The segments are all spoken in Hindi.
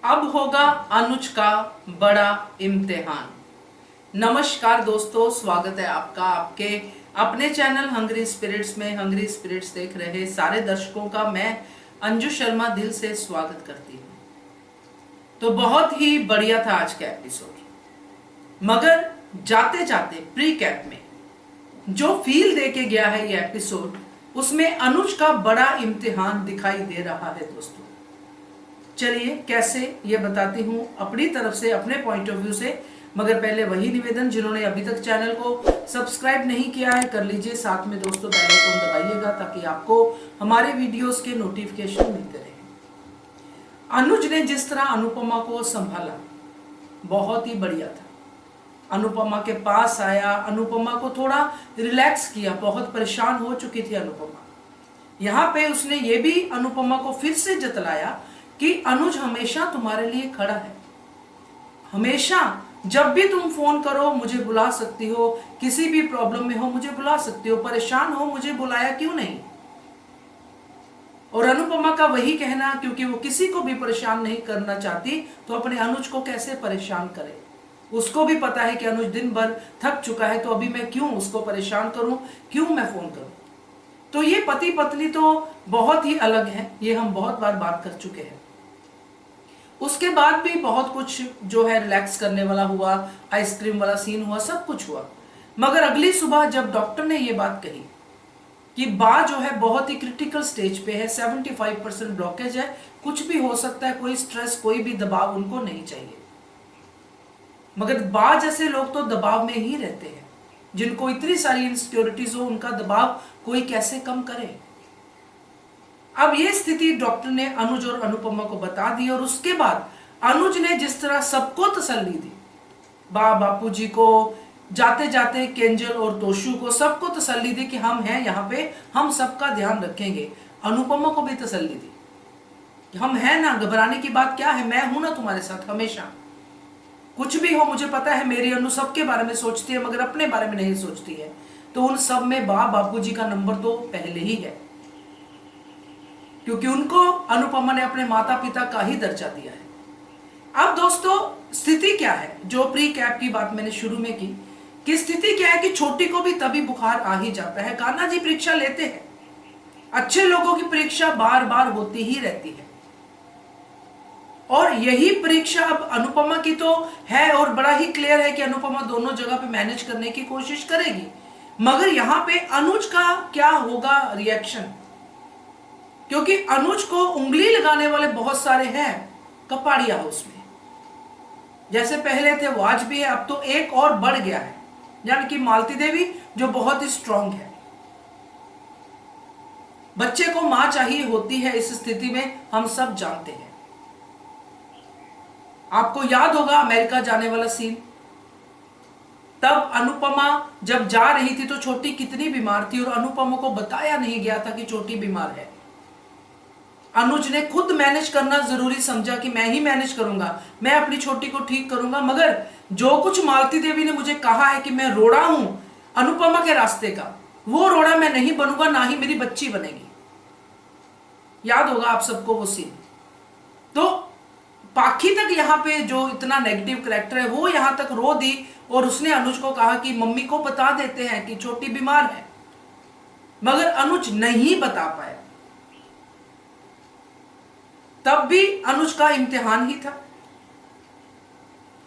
अब होगा अनुज का बड़ा इम्तिहान। नमस्कार दोस्तों, स्वागत है आपका आपके अपने चैनल हंग्री स्पिरिट्स में। हंग्री स्पिरिट्स देख रहे सारे दर्शकों का मैं अंजू शर्मा दिल से स्वागत करती हूँ। तो बहुत ही बढ़िया था आज का एपिसोड, मगर जाते जाते प्री कैप में जो फील देके गया है ये एपिसोड, उसमें अनुज का बड़ा इम्तिहान दिखाई दे रहा है दोस्तों। चलिए कैसे ये बताती हूँ अपनी तरफ से, अपने पॉइंट ऑफ व्यू से। मगर पहले वही निवेदन, जिन्होंने अभी तक चैनल को सब्सक्राइब नहीं किया है कर लीजिए, साथ में दोस्तों बेल आइकन दबाइएगा ताकि आपको हमारे वीडियोस के नोटिफिकेशन मिलते रहे। अनुज ने जिस तरह अनुपमा को संभाला बहुत ही बढ़िया था। अनुपमा के पास आया, अनुपमा को थोड़ा रिलैक्स किया। बहुत परेशान हो चुकी थी अनुपमा। यहाँ पे उसने ये भी अनुपमा को फिर से जतलाया कि अनुज हमेशा तुम्हारे लिए खड़ा है। हमेशा जब भी तुम फोन करो मुझे बुला सकती हो, किसी भी प्रॉब्लम में हो मुझे बुला सकती हो, परेशान हो मुझे बुलाया क्यों नहीं। और अनुपमा का वही कहना, क्योंकि वो किसी को भी परेशान नहीं करना चाहती तो अपने अनुज को कैसे परेशान करे। उसको भी पता है कि अनुज दिन भर थक चुका है, तो अभी मैं क्यों उसको परेशान करूं, क्यों मैं फोन करूं। तो ये पति पत्नी तो बहुत ही अलग है, ये हम बहुत बार बात कर चुके हैं। उसके बाद भी बहुत कुछ जो है रिलैक्स करने वाला हुआ, आइसक्रीम वाला सीन हुआ, सब कुछ हुआ। मगर अगली सुबह जब डॉक्टर ने ये बात कही कि बा जो है बहुत ही क्रिटिकल स्टेज पे है, 75% ब्लॉकेज है, कुछ भी हो सकता है, कोई स्ट्रेस कोई भी दबाव उनको नहीं चाहिए। मगर बा जैसे लोग तो दबाव में ही रहते हैं, जिनको इतनी सारी इनसिक्योरिटीज हो, उनका दबाव कोई कैसे कम करे। अब ये स्थिति डॉक्टर ने अनुज और अनुपमा को बता दी, और उसके बाद अनुज ने जिस तरह सबको तसल्ली दी, बापूजी को, जाते जाते केंजल और तोशु को, सबको तसल्ली दी कि हम हैं यहाँ पे, हम सबका ध्यान रखेंगे। अनुपमा को भी तसल्ली दी कि हम हैं ना, घबराने की बात क्या है, मैं हूं ना तुम्हारे साथ हमेशा। कुछ भी हो मुझे पता है मेरी अनु सबके बारे में सोचती है मगर अपने बारे में नहीं सोचती है। तो उन सब में बापूजी का नंबर तो पहले ही है, क्योंकि उनको अनुपमा ने अपने माता पिता का ही दर्जा दिया है। अब दोस्तों स्थिति क्या है, जो प्री कैप की बात मैंने शुरू में की कि स्थिति क्या है कि छोटी को भी तभी बुखार आ ही जाता है। कान्हा जी परीक्षा लेते हैं, अच्छे लोगों की परीक्षा बार बार होती ही रहती है, और यही परीक्षा अब अनुपमा की तो है, और बड़ा ही क्लियर है कि अनुपमा दोनों जगह पे मैनेज करने की कोशिश करेगी। मगर यहां पे अनुज का क्या होगा रिएक्शन, क्योंकि अनुज को उंगली लगाने वाले बहुत सारे हैं कपाड़िया हाउस में। जैसे पहले थे वो आज भी है, अब तो एक और बढ़ गया है, यानी कि मालती देवी जो बहुत ही स्ट्रांग है। बच्चे को मां चाहिए होती है इस स्थिति में, हम सब जानते हैं। आपको याद होगा अमेरिका जाने वाला सीन, तब अनुपमा जब जा रही थी तो छोटी कितनी बीमार थी, और अनुपमा को बताया नहीं गया था कि छोटी बीमार है। अनुज ने खुद मैनेज करना जरूरी समझा कि मैं ही मैनेज करूंगा, मैं अपनी छोटी को ठीक करूंगा। मगर जो कुछ मालती देवी ने मुझे कहा है कि मैं रोड़ा हूं अनुपमा के रास्ते का, वो रोड़ा मैं नहीं बनूंगा, ना ही मेरी बच्ची बनेगी। याद होगा आप सबको वो सीन। तो पाखी तक यहाँ पे जो इतना नेगेटिव कैरेक्टर है वो यहां तक रो दी, और उसने अनुज को कहा कि मम्मी को बता देते हैं कि छोटी बीमार है। मगर अनुज नहीं बता पाया। तब भी अनुज का इम्तिहान ही था।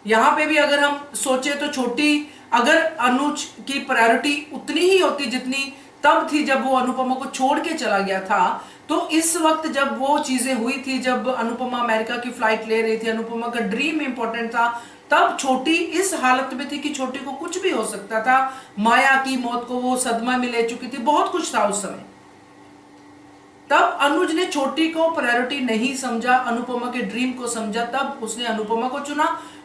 यहां पे भी अगर हम सोचे तो छोटी, अगर अनुज की प्रायोरिटी उतनी ही होती जितनी तब थी जब वो अनुपमा को छोड़ के चला गया था, तो इस वक्त जब वो चीजें हुई थी, जब अनुपमा अमेरिका की फ्लाइट ले रही थी, अनुपमा का ड्रीम इंपॉर्टेंट था, तब छोटी इस हालत में थी कि छोटी को कुछ भी हो सकता था। माया की मौत को वो सदमा में ले चुकी थी, बहुत कुछ था उस समय। तब अनुज ने छोटी को प्रायोरिटी नहीं समझा, अनुपमा के ड्रीम को समझा, तब उसने अनुपमा को चुना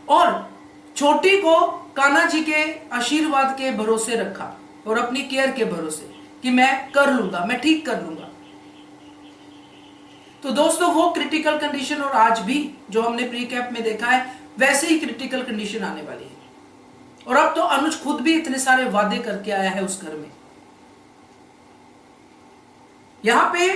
और छोटी को कान्हा जी के आशीर्वाद के भरोसे रखा और अपनी केयर के भरोसे कि मैं कर लूंगा, मैं ठीक कर लूंगा। तो दोस्तों वो क्रिटिकल कंडीशन, और आज भी जो हमने प्री कैप में देखा है वैसे ही क्रिटिकल कंडीशन आने वाली है। और अब तो अनुज खुद भी इतने सारे वादे करके आया है उस घर में। यहां पे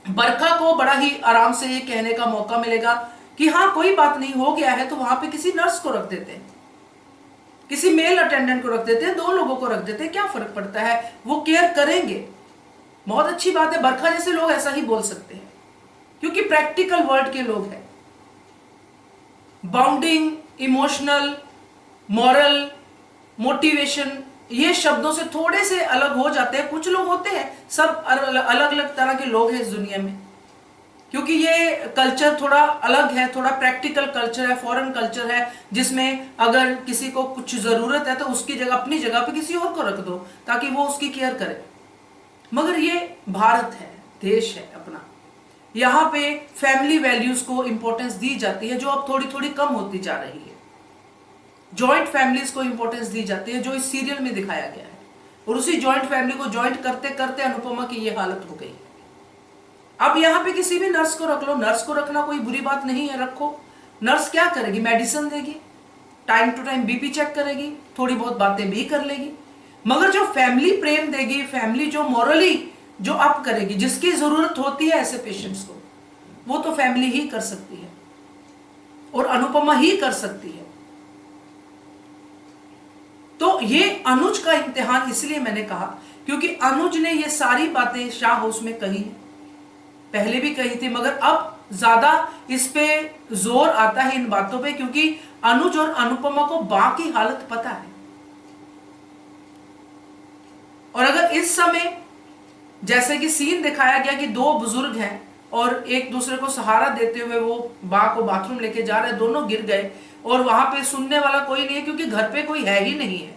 बरखा को बड़ा ही आराम से ये कहने का मौका मिलेगा कि हाँ कोई बात नहीं, हो गया है तो वहां पे किसी नर्स को रख देते हैं, किसी मेल अटेंडेंट को रख देते हैं, 2 लोगों को रख देते हैं, क्या फर्क पड़ता है, वो केयर करेंगे। बहुत अच्छी बात है, बरखा जैसे लोग ऐसा ही बोल सकते हैं क्योंकि प्रैक्टिकल वर्ल्ड के लोग हैं। बाउंडिंग, इमोशनल, मॉरल, मोटिवेशन, ये शब्दों से थोड़े से अलग हो जाते हैं। कुछ लोग होते हैं, सब अलग अलग तरह के लोग हैं इस दुनिया में, क्योंकि ये कल्चर थोड़ा अलग है, थोड़ा प्रैक्टिकल कल्चर है, फॉरेन कल्चर है, जिसमें अगर किसी को कुछ जरूरत है तो उसकी जगह, अपनी जगह पे किसी और को रख दो ताकि वो उसकी केयर करे। मगर ये भारत है, देश है अपना, यहाँ पे फैमिली वैल्यूज को इंपॉर्टेंस दी जाती है, जो अब थोड़ी थोड़ी कम होती जा रही है। जॉइंट फैमिलीज को इंपॉर्टेंस दी जाती है, जो इस सीरियल में दिखाया गया है, और उसी जॉइंट फैमिली को जॉइंट करते करते अनुपमा की ये हालत हो गई। अब यहाँ पे किसी भी नर्स को रख लो, नर्स को रखना कोई बुरी बात नहीं है, रखो। नर्स क्या करेगी, मेडिसिन देगी, time to time BP check करेगी, थोड़ी बहुत बातें भी कर लेगी, मगर जो फैमिली प्रेम देगी, फैमिली जो मॉरली जो अप करेगी, जिसकी जरूरत होती है ऐसे पेशेंट्स को, वो तो फैमिली ही कर सकती है और अनुपमा ही कर सकती है। तो ये अनुज का इम्तिहान इसलिए मैंने कहा क्योंकि अनुज ने ये सारी बातें शाह हाउस में कही, पहले भी कही थी, मगर अब ज्यादा इस पे जोर आता है इन बातों पे, क्योंकि अनुज और अनुपमा को बाकी हालत पता है। और अगर इस समय जैसे कि सीन दिखाया गया कि 2 बुजुर्ग हैं और एक दूसरे को सहारा देते हुए वो बा को बाथरूम लेके जा रहे हैं, दोनों गिर गए और वहां पे सुनने वाला कोई नहीं है क्योंकि घर पे कोई है ही नहीं है,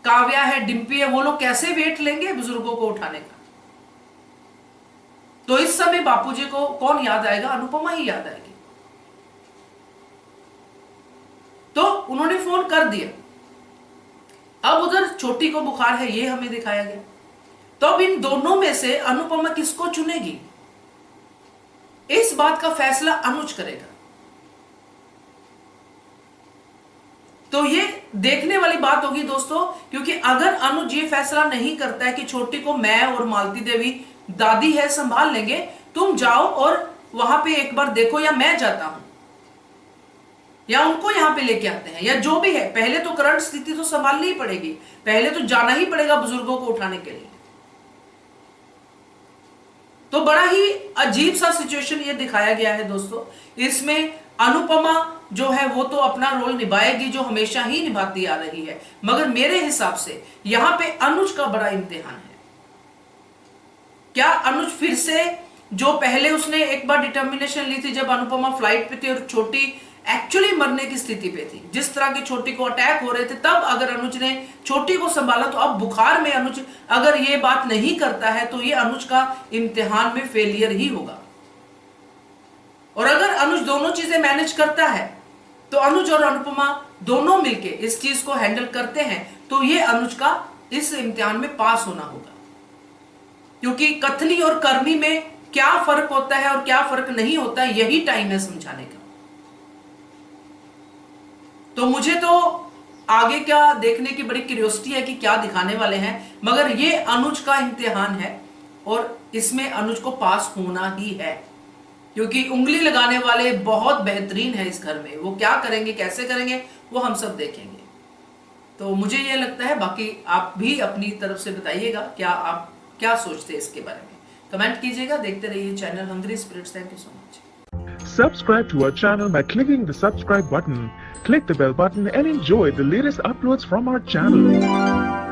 काव्या है, डिम्पी है, वो लोग कैसे वेट लेंगे बुजुर्गों को उठाने का। तो इस समय बापूजी को कौन याद आएगा, अनुपमा ही याद आएगी। तो उन्होंने फोन कर दिया। अब उधर छोटी को बुखार है, ये हमें दिखाया गया। तो अब इन दोनों में से अनुपमा किसको चुनेगी, इस बात का फैसला अनुज करेगा। तो ये देखने वाली बात होगी दोस्तों, क्योंकि अगर अनुज ये फैसला नहीं करता है कि छोटी को मैं और मालती देवी दादी है संभाल लेंगे, तुम जाओ और वहां पे एक बार देखो, या मैं जाता हूं या उनको यहां पे लेके आते हैं, या जो भी है, पहले तो करंट स्थिति तो संभालनी ही पड़ेगी, पहले तो जाना ही पड़ेगा बुजुर्गों को उठाने के लिए। तो बड़ा ही अजीब सा सिचुएशन ये दिखाया गया है दोस्तों। इसमें अनुपमा जो है वो तो अपना रोल निभाएगी जो हमेशा ही निभाती आ रही है, मगर मेरे हिसाब से यहां पे अनुज का बड़ा इम्तिहान है। क्या अनुज फिर से, जो पहले उसने एक बार डिटर्मिनेशन ली थी जब अनुपमा फ्लाइट पे थी और छोटी एक्चुअली मरने की स्थिति पे थी, जिस तरह की छोटी को अटैक हो रहे थे, तब अगर अनुज ने छोटी को संभाला, तो अब बुखार में अनुज अगर ये बात नहीं करता है तो ये अनुज का इम्तिहान में फेलियर ही होगा। और अगर अनुज दोनों चीजें मैनेज करता है, तो अनुज और अनुपमा दोनों मिलके इस चीज को हैंडल करते हैं, तो ये अनुज का इस इम्तिहान में पास होना होगा। क्योंकि कथनी और कर्मी में क्या फर्क होता है और क्या फर्क नहीं होता है, यही टाइम है समझाने का। तो मुझे तो आगे क्या देखने की बड़ी क्यूरियोसिटी है कि क्या दिखाने वाले हैं, मगर ये अनुज का इम्तिहान है और इसमें अनुज को पास होना ही है, क्योंकि उंगली लगाने वाले बहुत बेहतरीन है इस घर में। वो क्या करेंगे, कैसे करेंगे, वो हम सब देखेंगे। तो मुझे ये लगता है, बाकी आप भी अपनी तरफ से बताइएगा क्या आप क्या सोचते हैं इसके बारे में, कमेंट कीजिएगा। देखते रहिए channel hungry spirits. Thank you so much. Subscribe to our channel by clicking the subscribe button. Click the bell button and enjoy the latest uploads from our channel.